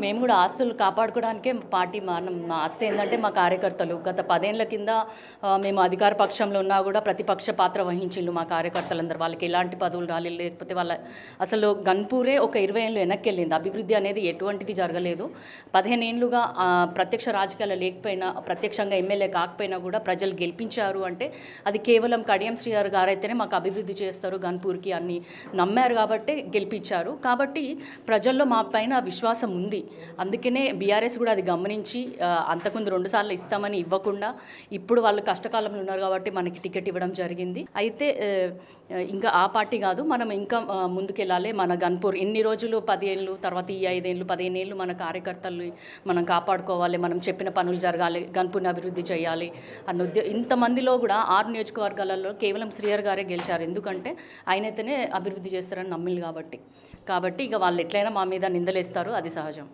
మేము కూడా ఆస్తులు కాపాడుకోవడానికే పార్టీ మా ఆస్తి ఏంటంటే మా కార్యకర్తలు గత 10 ఏళ్ల కింద మేము అధికార పక్షంలో ఉన్నా కూడా ప్రతిపక్ష పాత్ర వహించిళ్ళు మా కార్యకర్తలందరూ. వాళ్ళకి ఎలాంటి పదవులు రాలేదు, లేకపోతే వాళ్ళ అసలు గన్పూరే ఒక 20 ఏళ్ళు వెనక్కి వెళ్ళింది. అభివృద్ధి అనేది ఎటువంటిది జరగలేదు. 15 ఏళ్ళుగా ప్రత్యక్ష రాజకీయాలు లేకపోయినా, ప్రత్యక్షంగా ఎమ్మెల్యే కాకపోయినా కూడా ప్రజలు గెలిపించారు అంటే అది కేవలం కడియం శ్రీహరి గారైతేనే మాకు అభివృద్ధి చేస్తారు గన్పూర్కి అన్ని నమ్మారు కాబట్టి గెలిపించారు. కాబట్టి ప్రజల్లో మా పైన విశ్వాసం ఉంది. అందుకనే బీఆర్ఎస్ కూడా అది గమనించి అంతకుముందు 2 సార్లు ఇస్తామని ఇవ్వకుండా ఇప్పుడు వాళ్ళు కష్టకాలంలో ఉన్నారు కాబట్టి మనకి టికెట్ ఇవ్వడం జరిగింది. అయితే ఇంకా ఆ పార్టీ కాదు, మనం ఇంకా ముందుకెళ్ళాలి. మన గన్పూర్ ఎన్ని రోజులు 10 ఏళ్ళు, తర్వాత ఈ 5 ఏళ్ళు 15 ఏళ్ళు మన కార్యకర్తల్ని మనం కాపాడుకోవాలి, మనం చెప్పిన పనులు జరగాలి, గన్పూర్ని అభివృద్ధి చేయాలి అన్న ఇంతమందిలో కూడా 6 నియోజకవర్గాలలో కేవలం శ్రీహరి గారే గెలిచారు. ఎందుకంటే ఆయనైతేనే అభివృద్ధి చేస్తారని నమ్మిళ్ళు కాబట్టి ఇక వాళ్ళు ఎట్లయినా మా మీద నిందలేస్తారు, అది సహజం.